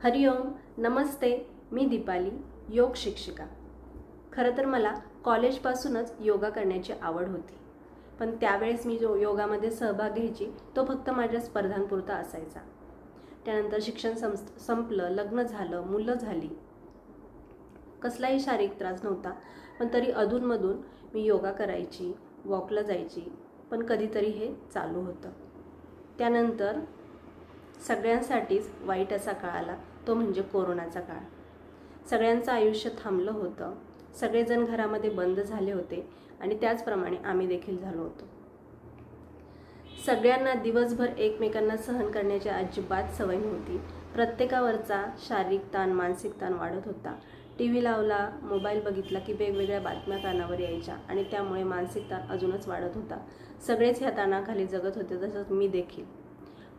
हरिओम, नमस्ते. मी दीपाली, योग शिक्षिका. खरं तर मला कॉलेजपासूनच योगा करण्याची आवड होती, पण त्यावेळेस मी जो योगामध्ये सहभाग घ्यायची तो फक्त माझ्या स्पर्धांपुरता असायचा. त्यानंतर शिक्षण संपलं, लग्न झालं, मुलं झाली, कसलाही शारीरिक त्रास नव्हता, पण तरी अधूनमधून मी योगा करायची, वॉकला जायची, पण कधीतरी हे चालू होतं. त्यानंतर सगळ्यांसाठीच वाईट असा काळ आला, तो म्हणजे कोरोनाचा काळ. सगळ्यांचं आयुष्य थांबलं होतं, सगळेजण घरामध्ये बंद झाले होते आणि त्याचप्रमाणे आम्ही देखील झालो होतो. सगळ्यांना दिवसभर एकमेकांना सहन करण्याची अजिबात सवय नव्हती. प्रत्येकावरचा शारीरिक ताण, मानसिक ताण वाढत होता. TV लावला, मोबाईल बघितला की वेगवेगळ्या बातम्या कानावर यायच्या आणि त्यामुळे मानसिक ताण अजूनच वाढत होता. सगळेच ह्या ताणाखाली जगत होते, तसंच मी देखील.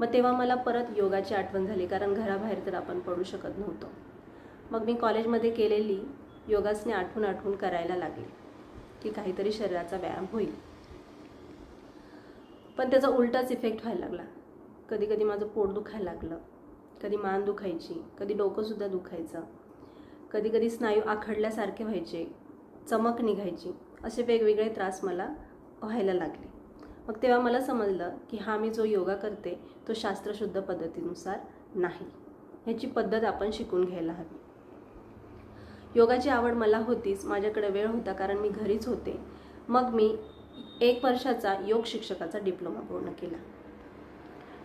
मग तेव्हा मला परत योगाची आठवण झाली, कारण घराबाहेर तर आपण पडू शकत नव्हतो. मग मी कॉलेजमध्ये केलेली योगासने आठवून करायला लागले की काहीतरी शरीराचा व्यायाम होईल. पण त्याचा उलटाच इफेक्ट व्हायला लागला. कधी कधी माझं पोट दुखायला लागलं, कधी मान दुखायची, कधी डोकंसुद्धा दुखायचं, कधी कधी स्नायू आखडल्यासारखे व्हायचे, चमक निघायची, असे वेगवेगळे त्रास मला व्हायला लागले. मग तेव्हा मला समजलं की हा मी जो योगा करते तो शास्त्रशुद्ध पद्धतीनुसार नाही. ह्याची पद्धत आपण शिकून घ्यायला हवी. योगाची आवड मला होतीच, माझ्याकडे वेळ होता कारण मी घरीच होते. मग मी 1 वर्षाचा योग शिक्षकाचा डिप्लोमा पूर्ण केला.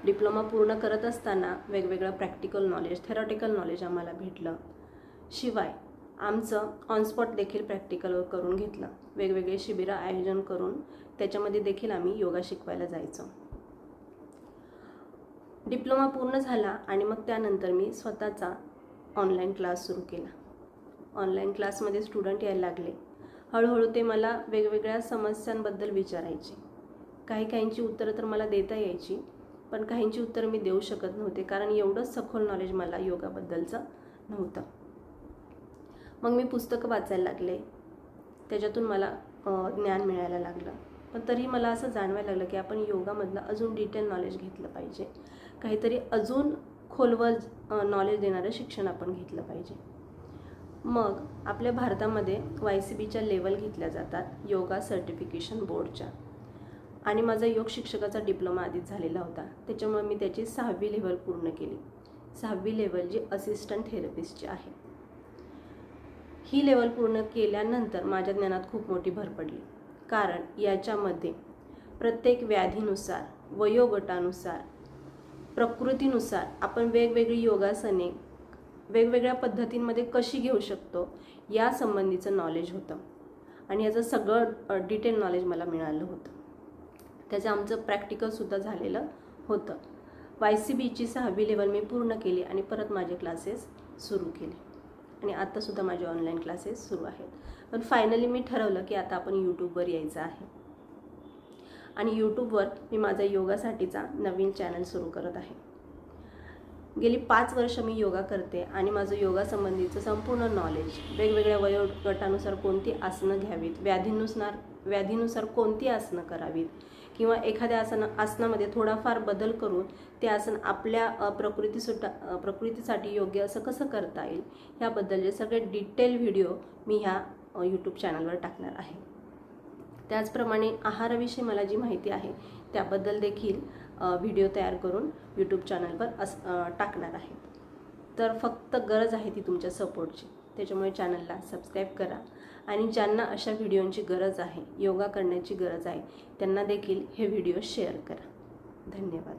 डिप्लोमा पूर्ण करत असताना वेगवेगळं प्रॅक्टिकल नॉलेज, थेरॉटिकल नॉलेज आम्हाला भेटलं. शिवाय आमचं ऑन स्पॉट देखील प्रॅक्टिकल करून घेतलं. वेगवेगळे शिबिरं आयोजन करून त्याच्यामध्ये देखील आम्ही योगा शिकवायला जायचो. डिप्लोमा पूर्ण झाला आणि मग त्यानंतर मी स्वतःचा ऑनलाईन क्लास सुरू केला. ऑनलाईन क्लासमध्ये स्टुडंट यायला लागले. हळूहळू ते मला वेगवेगळ्या समस्यांबद्दल विचारायचे. काहींची उत्तरं तर मला देता यायची, पण काहींची उत्तरं मी देऊ शकत नव्हते, कारण एवढंच सखोल नॉलेज मला योगाबद्दलचं नव्हतं. मग मी पुस्तकं वाचायला लागले, त्याच्यातून मला ज्ञान मिळायला लागलं. पण तरी मला असं जाणवायला लागलं की आपण योगामधलं अजून डिटेल नॉलेज घेतलं पाहिजे, काहीतरी अजून खोलवर नॉलेज देणारं शिक्षण आपण घेतलं पाहिजे. मग आपल्या भारतामध्ये YCBच्या लेवल घेतल्या जातात, योगा सर्टिफिकेशन बोर्डच्या, आणि माझा योग शिक्षकाचा डिप्लोमा आधीच झालेला होता. त्याच्यामुळे मी त्याची 6वी लेवल पूर्ण केली. 6वी लेवल जी असिस्टंट थेरपिस्टची आहे. ही लेवल पूर्ण केल्यानंतर माझ्या ज्ञानात खूप मोठी भर पडली, कारण याच्यामध्ये प्रत्येक व्याधीनुसार, वयोगटानुसार, प्रकृतीनुसार आपण वेगवेगळी योगासने वेगवेगळ्या पद्धतींमध्ये कशी घेऊ शकतो या संबंधीचं नॉलेज होतं. आणि याचं सगळं डिटेल नॉलेज मला मिळालं होतं. त्याचं आमचं प्रॅक्टिकलसुद्धा झालेलं होतं. YCBची 6वी लेवल मी पूर्ण केली आणि परत माझे क्लासेस सुरू केले. आणि आत्तासुद्धा माझे ऑनलाईन क्लासेस सुरू आहेत. पण फायनली मी ठरवलं की आता आपण यूट्यूबवर यायचं आहे. आणि यूट्यूबवर मी माझा योगासाठीचा नवीन चॅनल सुरू करत आहे. गेली 5 वर्ष मी योगा करते आणि माझं योगासंबंधीचं संपूर्ण नॉलेज, वेगवेगळ्या वयोगटानुसार कोणती आसनं घ्यावीत, व्याधीनुसार कोणती आसनं करावीत, किंवा एखाद्या आसनामध्ये थोडाफार बदल करून ते आसन आपल्या प्रकृतीसाठी योग्य असं कसं करता येईल, ह्याबद्दलचे सगळे डिटेल व्हिडिओ मी ह्या यूट्यूब चॅनलवर टाकणार आहे. त्याचप्रमाणे आहाराविषयी मला जी माहिती आहे त्याबद्दल देखील व्हिडिओ तयार करून यूट्यूब चॅनलवर टाकणार आहे. तर फक्त गरज आहे ती तुमच्या सपोर्टची. त्याच्यामुळे चॅनलला सबस्क्राईब करा आणि ज्यांना अशा व्हिडिओंची गरज आहे, योगा करण्याची गरज आहे, त्यांना देखील हे व्हिडिओ शेअर करा. धन्यवाद.